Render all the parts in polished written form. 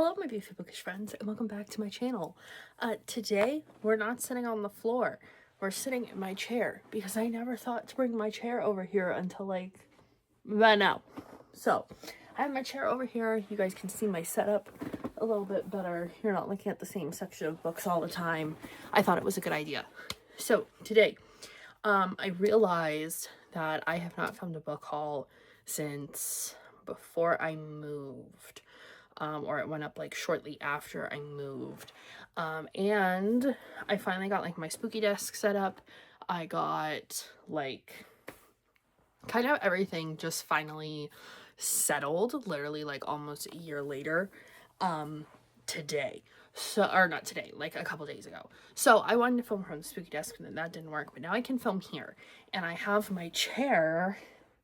Hello my beautiful bookish friends and welcome back to my channel. Today we're not sitting on the floor, we're sitting in my chair because I never thought to bring my chair over here until like right now. So I have my chair over here, you guys can see my setup a little bit better. You're not looking at the same section of books all the time. I thought it was a good idea. So today I realized that I have not filmed a book haul since before I moved. Or it went up like shortly after I moved. And I finally got like my spooky desk set up. I got like kind of everything just finally settled, literally like almost a year later, today. So, or not today, like a couple days ago. So I wanted to film from the spooky desk and then that didn't work, but now I can film here. And I have my chair,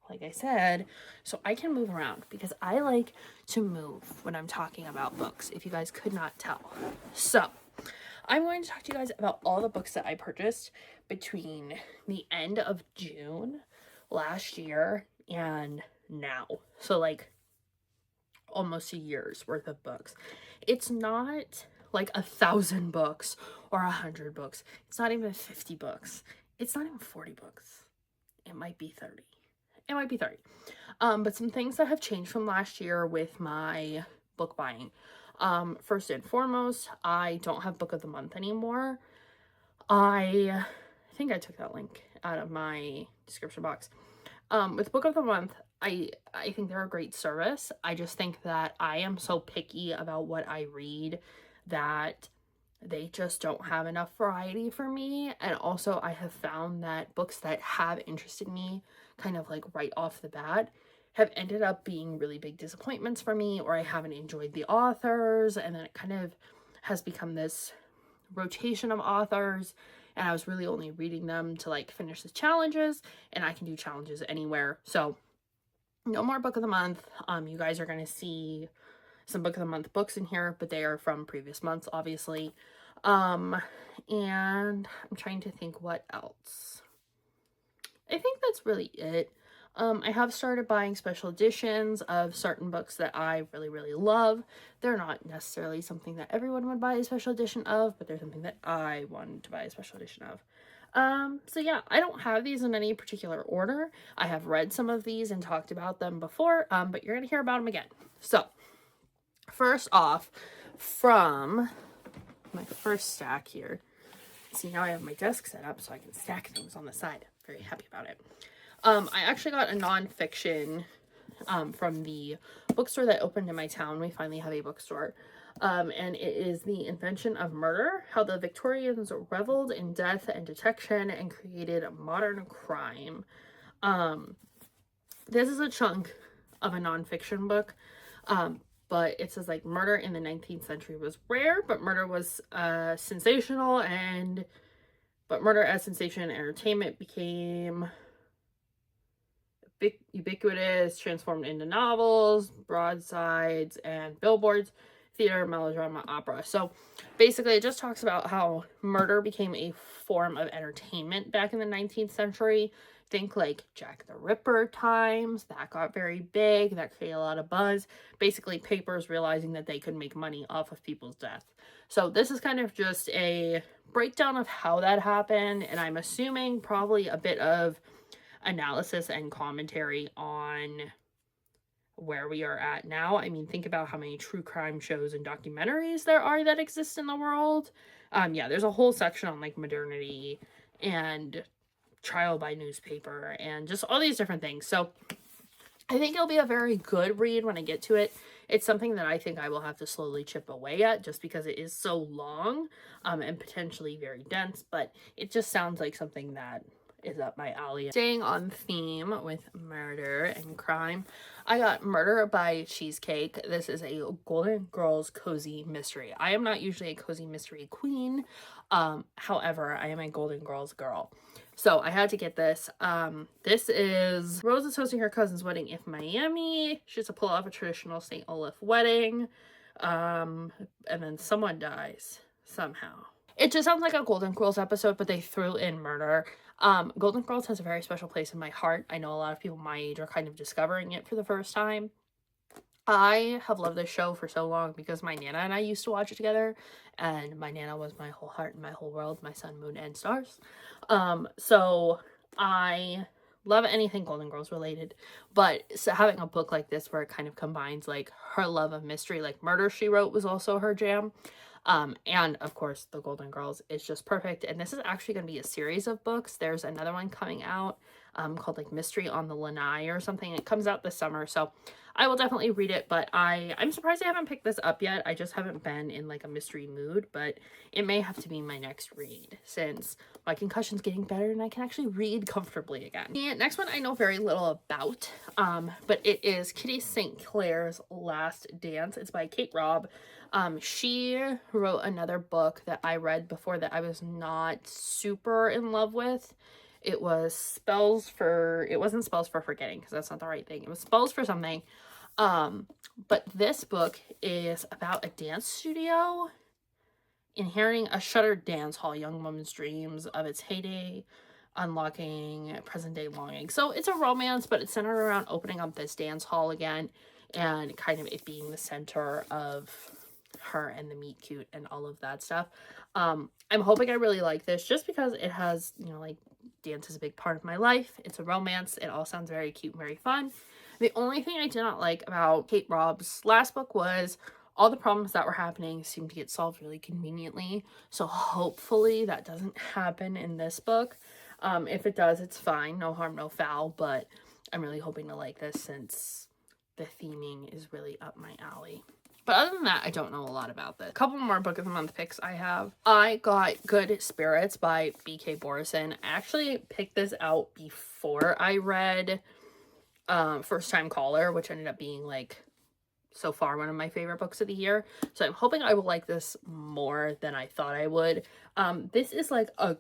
like I said, so I can move around because I like to move when I'm talking about books, if you guys could not tell. So I'm going to talk to you guys about all the books that I purchased between the end of June last year and now. So like almost a year's worth of books. It's not like 1,000 books or 100 books. It's not even 50 books. It's not even 40 books. It might be 30. It might be 30. But some things that have changed from last year with my book buying. First and foremost, I don't have book of the month anymore. I think I took that link out of my description box. With book of the month, I think they're a great service. I just think that I am so picky about what I read that they just don't have enough variety for me. And also I have found that books that have interested me kind of like right off the bat have ended up being really big disappointments for me, or I haven't enjoyed the authors, and then it kind of has become this rotation of authors, and I was really only reading them to like finish the challenges, and I can do challenges anywhere. So no more book of the month. You guys are going to see some book of the month books in here, but they are from previous months, obviously. And I'm trying to think what else. I think that's really it. I have started buying special editions of certain books that I really, really love. They're not necessarily something that everyone would buy a special edition of, but they're something that I wanted to buy a special edition of. So yeah, I don't have these in any particular order. I have read some of these and talked about them before, but you're gonna hear about them again. So, first off, from my first stack here, see, now I have my desk set up so I can stack things on the side. Very happy about it. I actually got a nonfiction from the bookstore that opened in my town. We finally have a bookstore. And it is The Invention of Murder, How the Victorians Reveled in Death and Detection and Created Modern Crime. This is a chunk of a nonfiction book, but it says like murder in the 19th century was rare, but murder was sensational, but murder as sensation and entertainment became ubiquitous, transformed into novels, broadsides, and billboards, theater, melodrama, opera. So basically it just talks about how murder became a form of entertainment back in the 19th century. Think like Jack the Ripper times, that got very big, that created a lot of buzz. Basically papers realizing that they could make money off of people's death. So this is kind of just a breakdown of how that happened, and I'm assuming probably a bit of analysis and commentary on where we are at now. I mean, think about how many true crime shows and documentaries there are that exist in the world. Yeah, there's a whole section on like modernity and trial by newspaper and just all these different things. So I think it'll be a very good read when I get to it. It's something that I think I will have to slowly chip away at just because it is so long and potentially very dense, but it just sounds like something that is up my alley. Staying on theme with murder and crime, I got Murder by Cheesecake. This is a Golden Girls cozy mystery. I am not usually a cozy mystery queen. However, I am a Golden Girls girl. So I had to get this. This is Rose is hosting her cousin's wedding in Miami. She has to pull off a traditional St. Olaf wedding. And then someone dies somehow. It just sounds like a Golden Girls episode, but they threw in murder. Golden Girls has a very special place in my heart. I know a lot of people my age are kind of discovering it for the first time. I have loved this show for so long because my Nana and I used to watch it together, and my Nana was my whole heart and my whole world, my sun, moon, and stars. So I love anything Golden Girls related, but so having a book like this where it kind of combines like her love of mystery, like Murder, She Wrote was also her jam. And of course the Golden Girls is just perfect. And this is actually going to be a series of books. There's another one coming out called like Mystery on the Lanai or something. It comes out this summer, so I will definitely read it, but I'm surprised I haven't picked this up yet. I just haven't been in like a mystery mood, but it may have to be my next read since my concussion's getting better and I can actually read comfortably again. The next one I know very little about, but it is Kitty St. Clair's Last Dance. It's by Kate Robb. She wrote another book that I read before that I was not super in love with. It was it wasn't Spells for Forgetting, because that's not the right thing. It was Spells for something. But this book is about a dance studio inheriting a shuttered dance hall, young woman's dreams of its heyday, unlocking present-day longing. So it's a romance, but it's centered around opening up this dance hall again, and kind of it being the center of her and the meet cute and all of that stuff. I'm hoping I really like this just because it has, you know, like, dance is a big part of my life. It's a romance. It all sounds very cute and very fun. The only thing I did not like about Kate Robb's last book was all the problems that were happening seemed to get solved really conveniently. So hopefully that doesn't happen in this book. If it does, it's fine. No harm, no foul. But I'm really hoping to like this since the theming is really up my alley. But other than that, I don't know a lot about this. A couple more Book of the Month picks I have. I got Good Spirits by B.K. Borison. I actually picked this out before I read First Time Caller, which ended up being, like, so far one of my favorite books of the year. So I'm hoping I will like this more than I thought I would. This is like a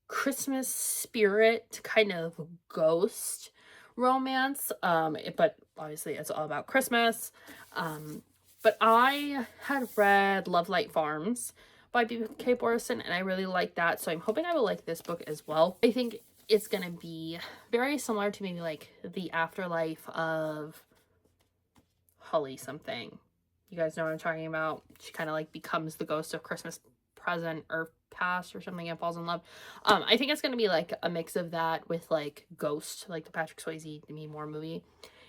Christmas spirit kind of ghost romance. But obviously it's all about Christmas. But I had read Love Light Farms by B.K. Borison, and I really liked that, so I'm hoping I will like this book as well. I think it's gonna be very similar to maybe like the afterlife of Holly something. You guys know what I'm talking about? She kind of like becomes the ghost of Christmas present or past or something and falls in love. I think it's gonna be like a mix of that with like Ghost, like the Patrick Swayze Demi Moore movie.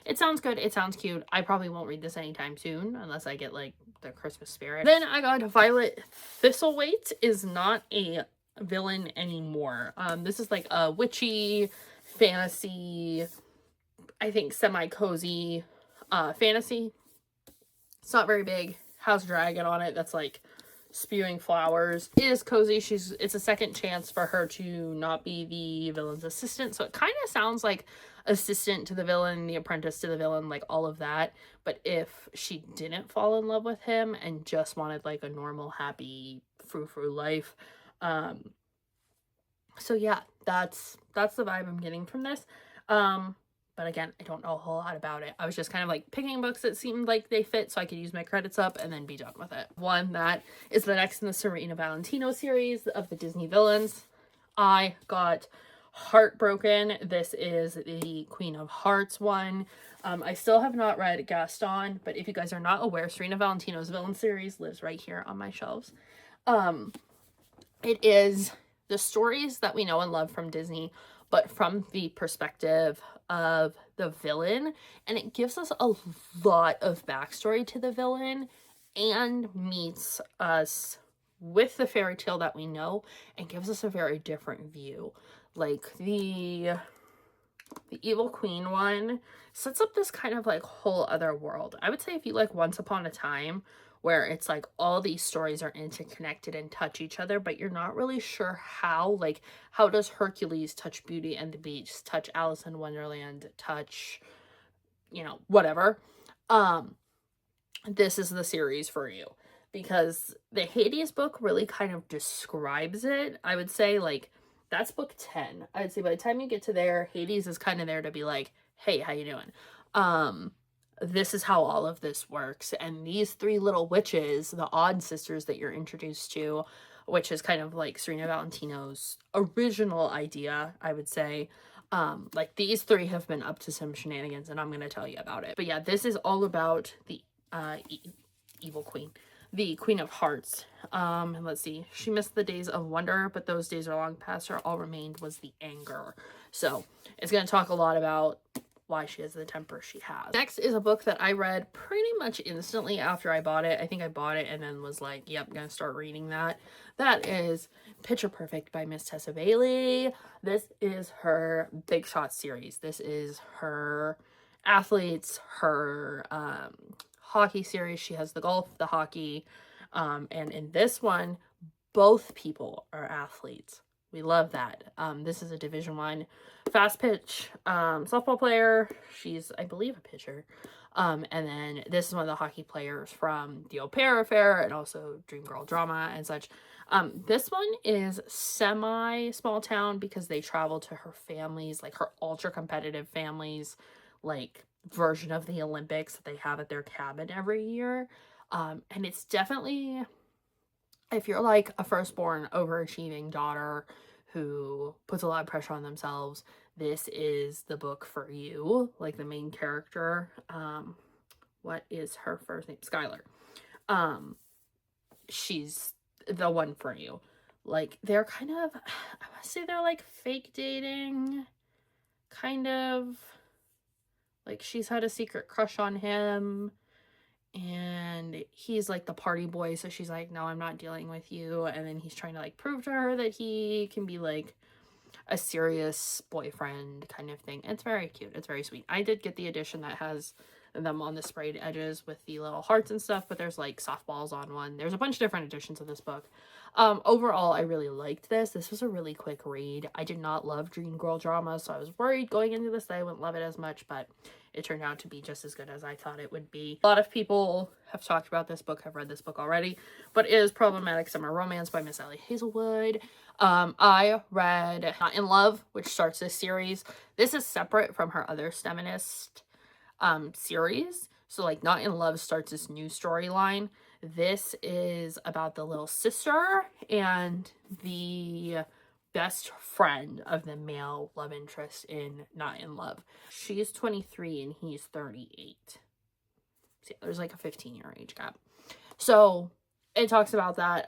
It sounds good. It sounds cute. I probably won't read this anytime soon unless I get like the Christmas spirit. Then I got Violet Thistlethwaite is not a villain anymore. This is like a witchy fantasy, I think semi-cozy fantasy. It's not very big. Has a dragon on it that's like spewing flowers. It is cozy. It's a second chance for her to not be the villain's assistant. So it kind of sounds like assistant to the villain, the apprentice to the villain, like all of that. But if she didn't fall in love with him and just wanted like a normal, happy, frou-frou life. So yeah, that's the vibe I'm getting from this. But again, I don't know a whole lot about it. I was just kind of like picking books that seemed like they fit so I could use my credits up and then be done with it. One that is the next in the Serena Valentino series of the Disney villains. I got Heartbroken. This is the Queen of Hearts one. I still have not read Gaston, but if you guys are not aware, Serena Valentino's villain series lives right here on my shelves. It is the stories that we know and love from Disney, but from the perspective of the villain, and it gives us a lot of backstory to the villain and meets us with the fairy tale that we know and gives us a very different view. Like the Evil Queen one sets up this kind of like whole other world. I would say if you like Once Upon a Time, where it's like all these stories are interconnected and touch each other, but you're not really sure how. Like, how does Hercules touch Beauty and the Beast, touch Alice in Wonderland, touch, you know, whatever. This is the series for you, because the Hades book really kind of describes it. I would say, like, that's book 10. I'd say by the time you get to there, Hades is kind of there to be like, hey, how you doing? This is how all of this works. And these three little witches, the odd sisters that you're introduced to, which is kind of like Serena Valentino's original idea, I would say, Like these three have been up to some shenanigans, and I'm gonna tell you about it. But yeah, this is all about the evil queen, the Queen of Hearts. And let's see, she missed the days of wonder, but those days are long past her. All remained was the anger. So it's gonna talk a lot about why she has the temper she has. Next is a book that I read pretty much instantly after I bought it. I think I bought it and then was like, yep, gonna start reading that. That is Picture Perfect by Miss Tessa Bailey. This is her Big Shot series. This is her athletes, her hockey series. She has the golf, the hockey, and in this one, both people are athletes. We love that. This is a Division I fast pitch softball player. She's, I believe, a pitcher. And then this is one of the hockey players from the Au Pair Affair and also Dream Girl Drama and such. This one is semi small town because they travel to her family's, like her ultra competitive family's, like version of the Olympics that they have at their cabin every year. And it's definitely, if you're like a firstborn overachieving daughter who puts a lot of pressure on themselves, this is the book for you. Like the main character, what is her first name? Skylar. She's the one for you. Like they're kind of, I want to say they're like fake dating, kind of. Like she's had a secret crush on him. And he's like the party boy, so she's like, no, I'm not dealing with you. And then he's trying to like prove to her that he can be like a serious boyfriend kind of thing. It's very cute. It's very sweet. I did get the edition that has them on the sprayed edges with the little hearts and stuff, but there's like softballs on one. There's a bunch of different editions of this book. Overall, I really liked this. This was a really quick read. I did not love Dream Girl Drama, so I was worried going into this that I wouldn't love it as much, but it turned out to be just as good as I thought it would be. A lot of people have talked about this book, have read this book already, but it is Problematic Summer Romance by Miss Ellie Hazelwood. I read Not in Love, which starts this series. This is separate from her other STEMinist series. So like Not in Love starts this new storyline. This is about the little sister and the best friend of the male love interest in Not in Love. She's 23 and he's 38. So yeah, there's like a 15-year age gap. So it talks about that.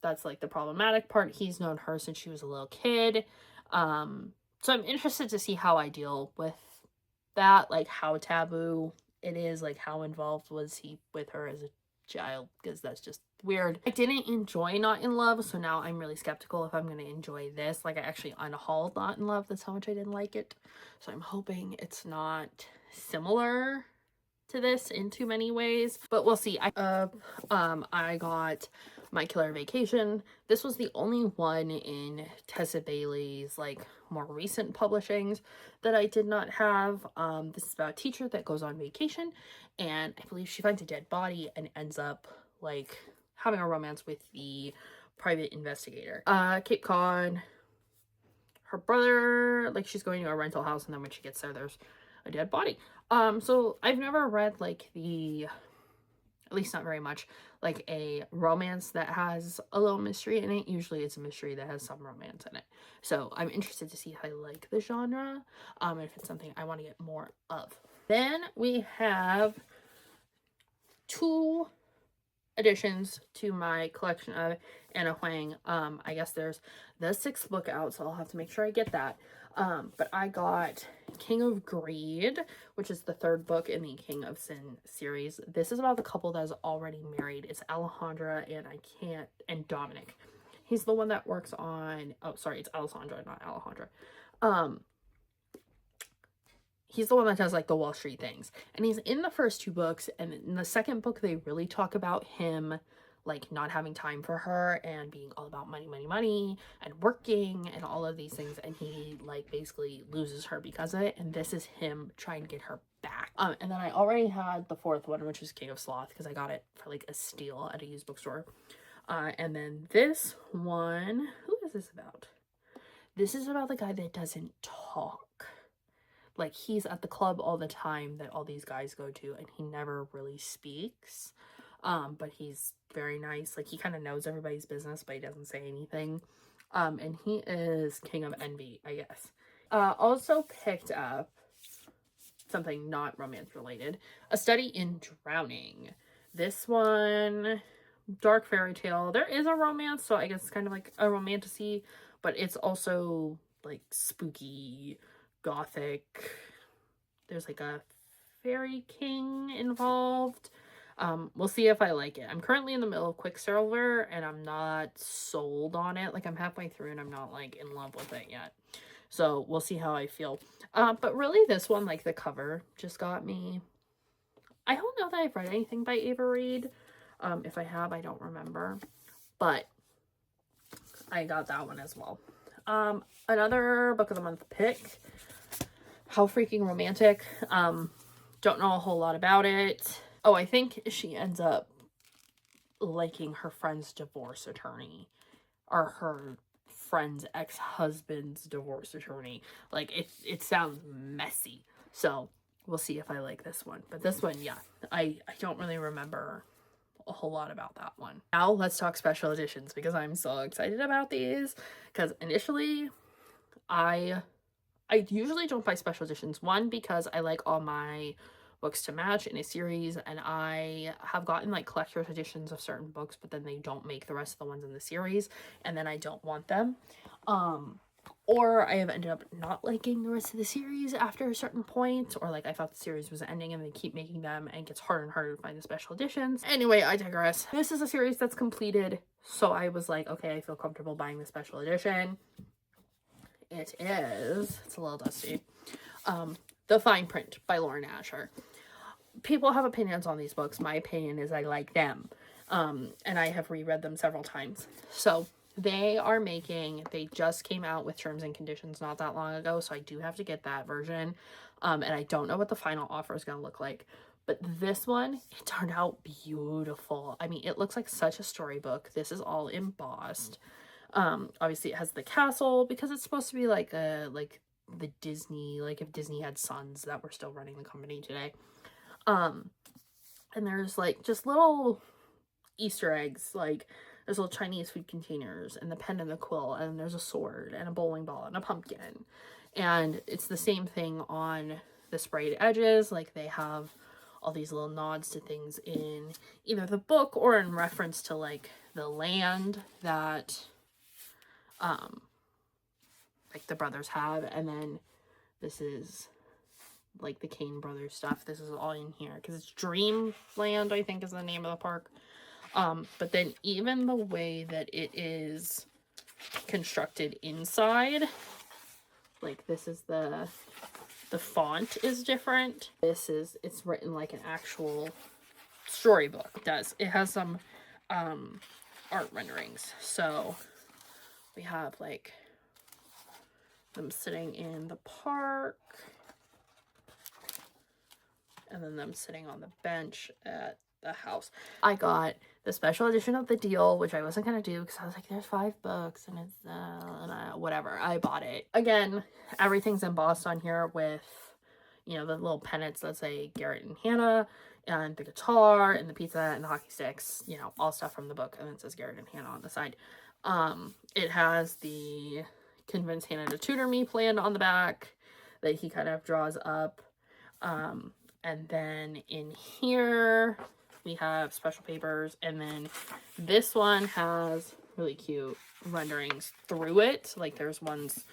That's like the problematic part. He's known her since she was a little kid. So I'm interested to see how I deal with that, like how taboo it is, like how involved was he with her as a child, because that's just weird. I didn't enjoy Not in Love, so now I'm really skeptical if I'm going to enjoy this. Like I actually unhauled Not in Love. That's how much I didn't like it. So I'm hoping it's not similar to this in too many ways, but we'll see. I got My Killer Vacation. This was the only one in Tessa Bailey's like more recent publishings that I did not have. This is about a teacher that goes on vacation, and I believe she finds a dead body and ends up like having a romance with the private investigator. Cape Cod. Her brother, like she's going to a rental house, and then when she gets there, there's a dead body. So I've never read like at least not very much, like a romance that has a little mystery in it. Usually it's a mystery that has some romance in it. So I'm interested to see if I like the genre, if it's something I want to get more of. Then we have 2 additions to my collection of Anna Huang. I guess there's the 6th book out, so I'll have to make sure I get that. But I got King of Greed, which is the 3rd book in the King of Sin series. This is about the couple that is already married. It's Alejandra and Dominic. He's the one that works on, oh sorry, it's Alessandra, not Alejandra. He's the one that does like the Wall Street things, and he's in the first 2 books, and in the 2nd book they really talk about him like not having time for her and being all about money, money, money, and working and all of these things, and he like basically loses her because of it, and this is him trying to get her back. And then I already had the 4th one, which is King of Sloth, because I got it for like a steal at a used bookstore. And then this one, who is this about? This is about the guy that doesn't talk. Like, he's at the club all the time that all these guys go to, and he never really speaks. But he's very nice. Like, he kind of knows everybody's business, but he doesn't say anything. And he is King of Envy, I guess. Also picked up something not romance related, A Study in Drowning. This one, dark fairy tale. There is a romance, so I guess it's kind of like a romantasy, but it's also like spooky, gothic. There's like a fairy king involved. We'll see if I like it. I'm currently in the middle of Quicksilver and I'm not sold on it. Like, I'm halfway through and I'm not like in love with it yet. So we'll see how I feel. But really this one, like the cover just got me. I don't know that I've read anything by Ava Reid. If I have, I don't remember. But I got that one as well. Another book of the month pick. How Freaking Romantic. Don't know a whole lot about it. Oh, I think she ends up liking her friend's divorce attorney. Or her friend's ex-husband's divorce attorney. Like, it sounds messy. So, we'll see if I like this one. But this one, yeah. I don't really remember a whole lot about that one. Now, let's talk special editions, because I'm so excited about these. Because initially, I usually don't buy special editions. One, because I like all my books to match in a series, and I have gotten like collector's editions of certain books, but then they don't make the rest of the ones in the series, and then I don't want them. Or I have ended up not liking the rest of the series after a certain point, or like I thought the series was ending and they keep making them, and it gets harder and harder to find the special editions. Anyway, I digress. This is a series that's completed, so I was like, okay, I feel comfortable buying the special edition. It's a little dusty. The Fine Print by Lauren Asher. People have opinions on these books. My opinion is I like them. And I have reread them several times. So they just came out with terms and conditions not that long ago, so I do have to get that version. And I don't know what the final offer is going to look like. But this one, it turned out beautiful. I mean, it looks like such a storybook. This is all embossed. Obviously it has the castle, because it's supposed to be like the Disney, like if Disney had sons that were still running the company today. And there's like just little Easter eggs, like there's little Chinese food containers and the pen and the quill, and there's a sword and a bowling ball and a pumpkin. And it's the same thing on the sprayed edges. Like they have all these little nods to things in either the book or in reference to like the land that like the brothers have. And then this is like the Kane brothers stuff. This is all in here because it's Dreamland, I think is the name of the park. But then even the way that it is constructed inside, like this is the font is different. It's written like an actual storybook. It has some art renderings. So we have like them sitting in the park, and then them sitting on the bench at the house. I got the special edition of The Deal, which I wasn't gonna do because I was like, there's 5 books and it's whatever. I bought it. Again, everything's embossed on here with, you know, the little pennants that say Garrett and Hannah, and the guitar and the pizza and the hockey sticks, you know, all stuff from the book. And then it says Garrett and Hannah on the side. It has the Convince Hannah to Tutor Me plan on the back that he kind of draws up. And then in here we have special papers, and then this one has really cute renderings through it. Like there's ones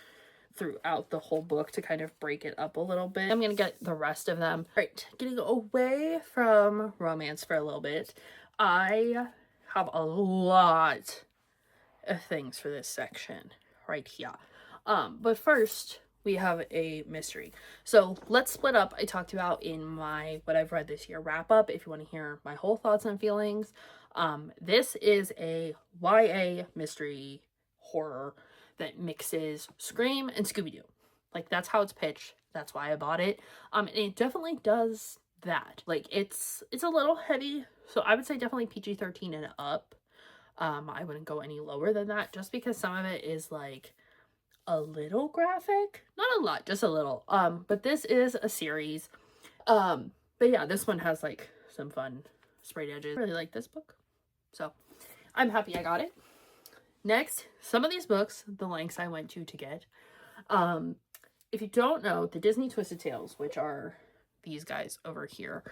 throughout the whole book to kind of break it up a little bit. I'm gonna get the rest of them. All right, getting away from romance for a little bit. I have a lot of things for this section right here. But first we have a mystery. So let's split up. I talked about in my what I've read this year wrap up, if you want to hear my whole thoughts and feelings. This is a YA mystery horror that mixes Scream and Scooby-Doo. Like that's how it's pitched. That's why I bought it. And it definitely does that. Like it's a little heavy, so I would say definitely PG-13 and up. I wouldn't go any lower than that, just because some of it is like a little graphic, not a lot, just a little. But this is a series. But yeah, this one has like some fun sprayed edges. I really like this book, so I'm happy I got it. Next, some of these books, the lengths I went to get. if you don't know, the Disney Twisted Tales, which are these guys over here,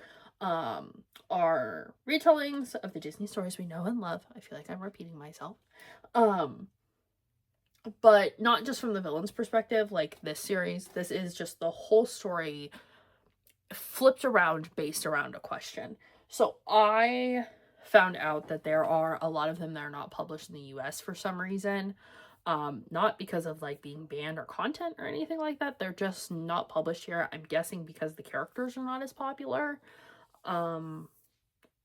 are retellings of the Disney stories we know and love. I feel like I'm repeating myself. But not just from the villain's perspective, like this series. This is just the whole story flipped around based around a question. So I found out that there are a lot of them that are not published in the US for some reason. Not because of like being banned or content or anything like that. They're just not published here. I'm guessing because the characters are not as popular.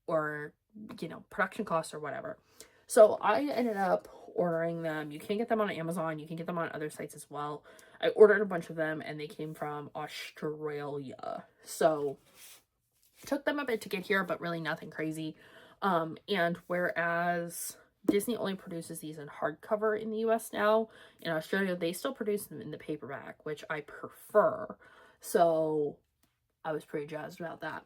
Or, you know, production costs or whatever. So I ended up ordering them. You can get them on Amazon. You can get them on other sites as well. I ordered a bunch of them and they came from Australia. So it took them a bit to get here, but really nothing crazy. And whereas Disney only produces these in hardcover in the US now, in Australia they still produce them in the paperback, which I prefer. So I was pretty jazzed about that.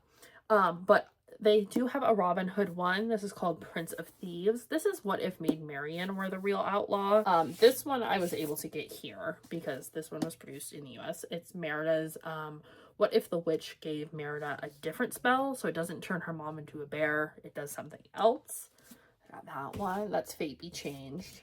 But they do have a Robin Hood one. This is called Prince of Thieves. This is What If Maid Marian were the real outlaw. This one I was able to get here because this one was produced in the US. It's Merida's What If the Witch Gave Merida a Different Spell, so it doesn't turn her mom into a bear, it does something else. I got that one. That's Fate Be Changed.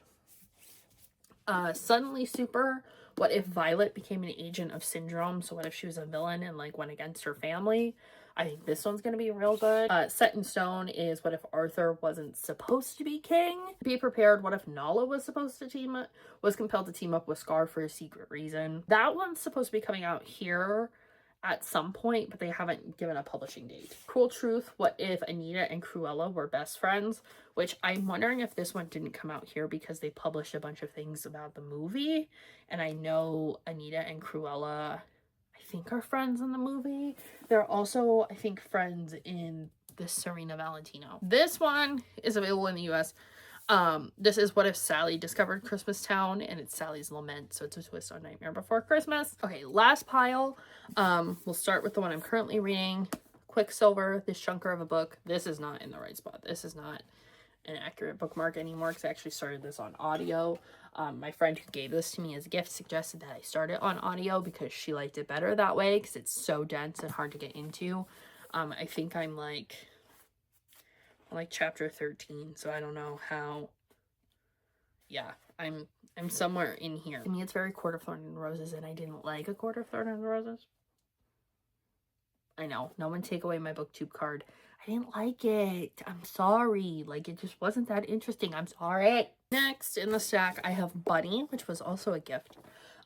Suddenly Super, What If Violet became an agent of Syndrome, so what if she was a villain and like went against her family? I think this one's gonna be real good. Set in Stone is What If Arthur wasn't supposed to be king? Be Prepared, What If Nala was compelled to team up with Scar for a secret reason? That one's supposed to be coming out here at some point, but they haven't given a publishing date. Cruel Truth, What If Anita and Cruella were best friends? Which I'm wondering if this one didn't come out here because they published a bunch of things about the movie. And I know Anita and Cruella, I think, are friends in the movie. They're also, I think, friends in the Serena Valentino. This one is available in the US. This is What If Sally Discovered Christmas Town, and it's Sally's Lament, so it's a twist on Nightmare Before Christmas. Okay, last pile. We'll start with the one I'm currently reading. Quicksilver, This Chunker of a Book. This is not in the right spot. This is not an accurate bookmark anymore because I actually started this on audio. My friend who gave this to me as a gift suggested that I start it on audio because she liked it better that way because it's so dense and hard to get into. I think I'm like chapter 13, so I don't know how. Yeah, I'm somewhere in here. I mean, it's very Court of Thorns and Roses, and I didn't like A Court of Thorns and Roses. I know, no one take away my booktube card. I didn't like it. I'm sorry. Like, it just wasn't that interesting. I'm sorry. Next in the stack, I have Bunny, which was also a gift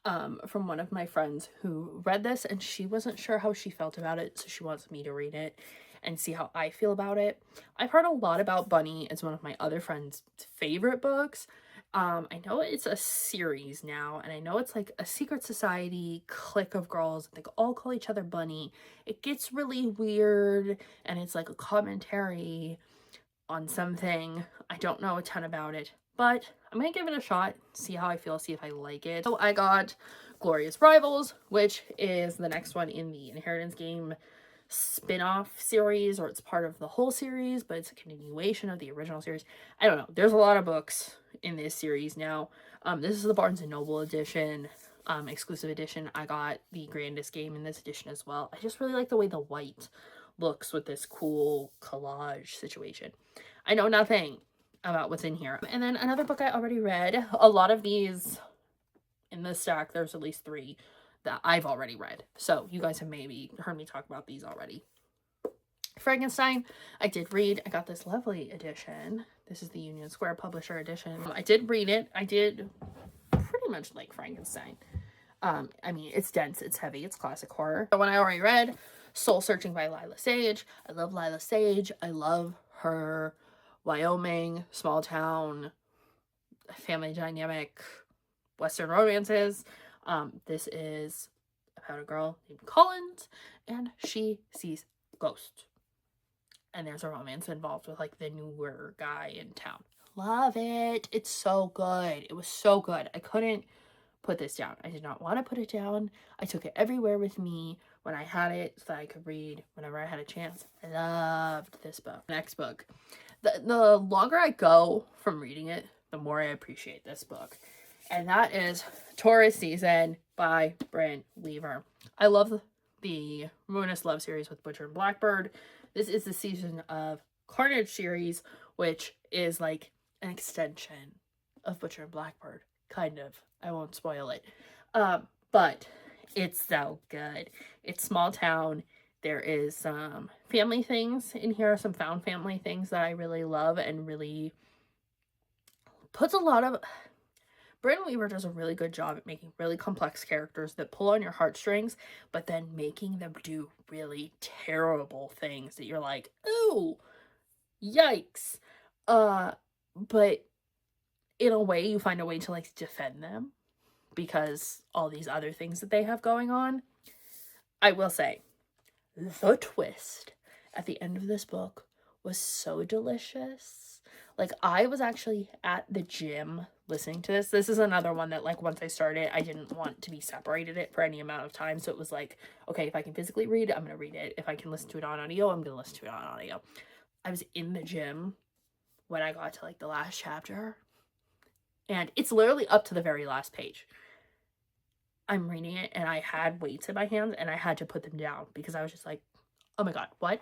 from one of my friends who read this, and she wasn't sure how she felt about it, so she wants me to read it and see how I feel about it. I've heard a lot about Bunny. It's one of my other friends' favorite books. I know it's a series now, and I know it's like a secret society clique of girls. They all call each other Bunny. It gets really weird, and it's like a commentary on something. I don't know a ton about it, but I'm gonna give it a shot, see how I feel, see if I like it. So I got Glorious Rivals, which is the next one in the Inheritance Game spin-off series, or it's part of the whole series, but it's a continuation of the original series. I don't know. There's a lot of books in this series now. This is the Barnes & Noble edition, exclusive edition. I got the Grandest Game in this edition as well. I just really like the way the white looks with this cool collage situation. I know nothing about what's in here. And then another book I already read. A lot of these in this stack, there's at least 3 that I've already read. So you guys have maybe heard me talk about these already. Frankenstein, I did read. I got this lovely edition. This is the Union Square Publisher edition. I did read it. I did pretty much like Frankenstein. I mean, it's dense, it's heavy, it's classic horror. The one I already read, Soul Searching by Lila Sage. I love Lila Sage. I love her Wyoming, small town, family dynamic, Western romances. This is about a girl named Collins, and she sees ghosts. And there's a romance involved with like the newer guy in town. Love it. It's so good. It was so good. I couldn't put this down. I did not want to put it down. I took it everywhere with me when I had it so that I could read whenever I had a chance. I loved this book. Next book. The longer I go from reading it, the more I appreciate this book. and that is Taurus Season by Bryn Weaver. I love the Ruinous Love series with Butcher and Blackbird. This is the season of Carnage series, which is like an extension of Butcher and Blackbird, kind of. I won't spoil it. But it's so good. It's small town. There is some family things in here, some found family things that I really love, and really puts a lot of... Bryn Weaver does a really good job at making really complex characters that pull on your heartstrings, but then making them do really terrible things that you're like, ooh, yikes. But in a way, you find a way to like defend them because all these other things that they have going on. I will say, the twist at the end of this book was so delicious. Like, I was actually at the gym listening to this. This is another one that, like, once I started, I didn't want to be separated it for any amount of time. So it was like, okay, if I can physically read it, I'm going to read it. If I can listen to it on audio, I'm going to listen to it on audio. I was in the gym when I got to, like, the last chapter. And it's literally up to the very last page. I'm reading it, and I had weights in my hands, and I had to put them down because I was just like, oh my god, what?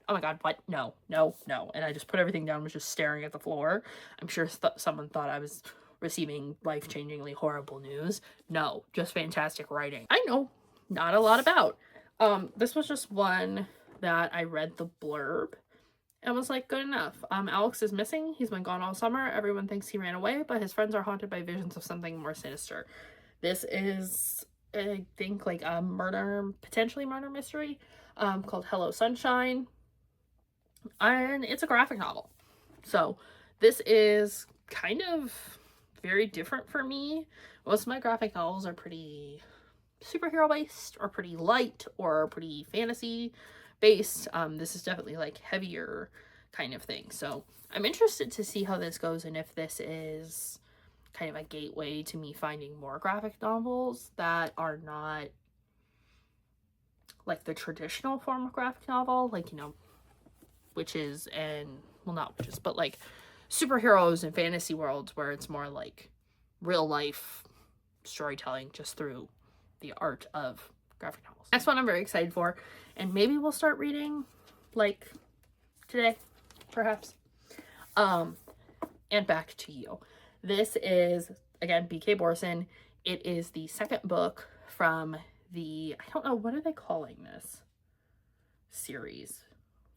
Oh my god, what? No, no, no. And I just put everything down, was just staring at the floor. I'm sure someone thought I was receiving life-changingly horrible news. No, just fantastic writing. I know not a lot about. This was just one that I read the blurb and was like, good enough. Alex is missing. He's been gone all summer. Everyone thinks he ran away, but his friends are haunted by visions of something more sinister. This is, I think, like a potentially murder mystery, called Hello Sunshine. And it's a graphic novel. So this is kind of very different for me. Most of my graphic novels are pretty superhero based, or pretty light, or pretty fantasy based. This is definitely like heavier kind of thing. So I'm interested to see how this goes, and if this is kind of a gateway to me finding more graphic novels that are not like the traditional form of graphic novel, like, you know, witches and, well, not witches, but like superheroes and fantasy worlds where it's more like real life storytelling just through the art of graphic novels. Next one I'm very excited for, and maybe we'll start reading like today, perhaps. And back to you. This is, again, B.K. Borson. It is the second book from the, I don't know, what are they calling this series?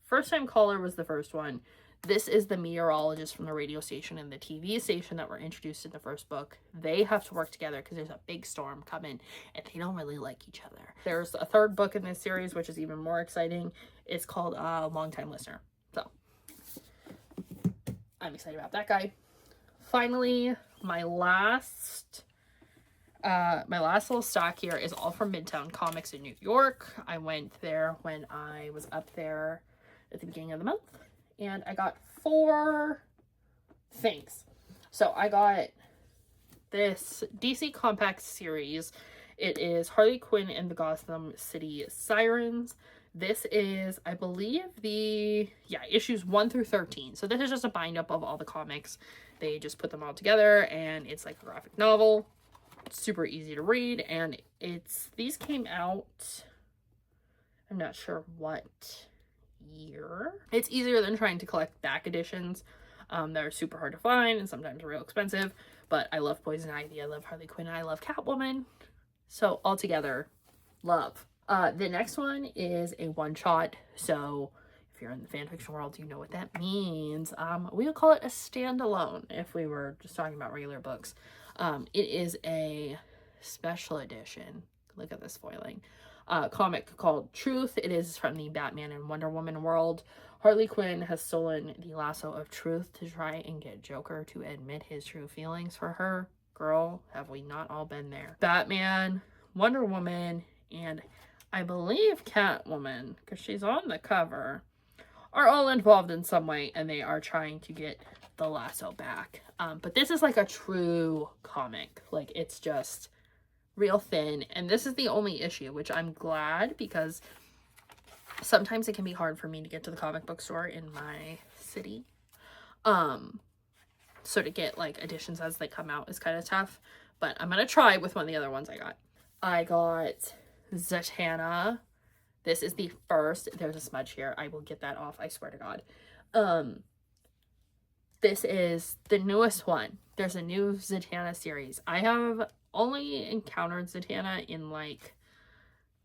First Time Caller was the first one. This is the meteorologist from the radio station and the TV station that were introduced in the first book. They have to work together because there's a big storm coming, and they don't really like each other. There's a third book in this series, which is even more exciting. It's called Long Time Listener. So I'm excited about that guy. Finally, my last little stock here is all from Midtown Comics in New York. I went there when I was up there at the beginning of the month, and I got 4 things. So I got this DC Compact series. It is Harley Quinn and the Gotham City Sirens. This is, I believe, issues 1 through 13. So this is just a bind up of all the comics. They just put them all together, and it's like a graphic novel. It's super easy to read, and these came out, I'm not sure what year. It's easier than trying to collect back editions. They're super hard to find and sometimes real expensive, but I love Poison Ivy, I love Harley Quinn, I love Catwoman. So altogether, love. The next one is a one-shot, so if you're in the fanfiction world, you know what that means. We would call it a standalone if we were just talking about regular books. It is a special edition, look at this foiling, comic called Truth. It is from the Batman and Wonder Woman world. Harley Quinn has stolen the lasso of truth to try and get Joker to admit his true feelings for her. Girl, have we not all been there? Batman, Wonder Woman, and I believe Catwoman, because she's on the cover, are all involved in some way, and they are trying to get the lasso back. But this is like a true comic. Like, it's just real thin, and this is the only issue, which I'm glad, because sometimes it can be hard for me to get to the comic book store in my city. So So to get like editions as they come out is kind of tough, but I'm gonna try with one of the other ones I got. I got Zatanna. This is the first, there's a smudge here, I will get that off, I swear to God. This is the newest one. There's a new Zatanna series. I have only encountered Zatanna in like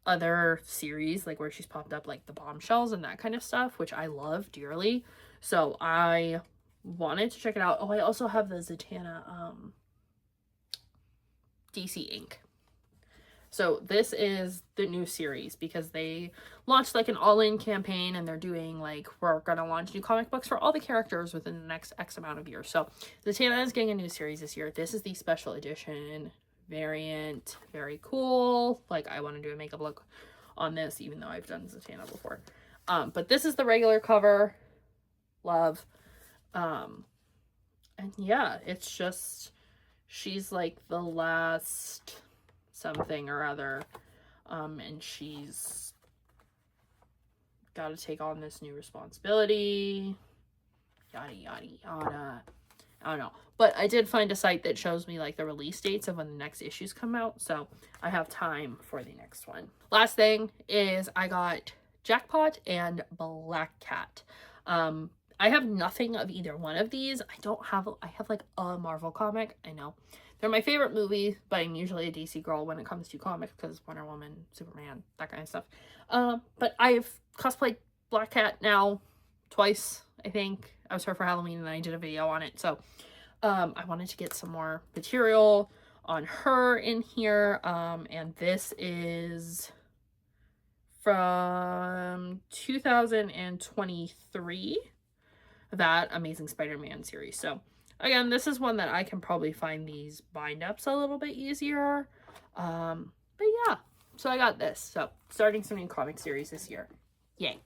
other series, like where she's popped up, like the Bombshells and that kind of stuff, which I love dearly. So I wanted to check it out. Oh, I also have the Zatanna DC Ink. So this is the new series because they launched like an all-in campaign, and they're doing like, we're gonna launch new comic books for all the characters within the next X amount of years. So Zatanna is getting a new series this year. This is the special edition variant. Very cool. Like, I want to do a makeup look on this, even though I've done Zatanna before. But this is the regular cover. Love. And yeah, it's just, she's like the last something or other, and she's got to take on this new responsibility, yada yada yada. I don't know, but I did find a site that shows me like the release dates of when the next issues come out, so I have time for the next one. Last thing is I got Jackpot and Black Cat. I have nothing of either one of these. I have like a Marvel comic. I know they're my favorite movie, but I'm usually a DC girl when it comes to comics because Wonder Woman, Superman, that kind of stuff. But I've cosplayed Black Cat now twice, I think. I was her for Halloween and I did a video on it. So I wanted to get some more material on her in here. And this is from 2023, that Amazing Spider-Man series. So again, this is one that I can probably find these bind-ups a little bit easier. But yeah, so I got this. So starting some new comic series this year. Yay.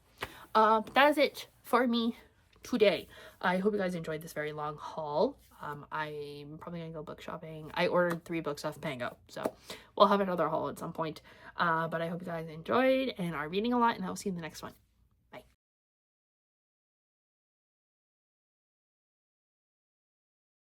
That is it for me today. I hope you guys enjoyed this very long haul. I'm probably gonna go book shopping. I ordered 3 books off Pango, so we'll have another haul at some point. But I hope you guys enjoyed and are reading a lot, and I will see you in the next one.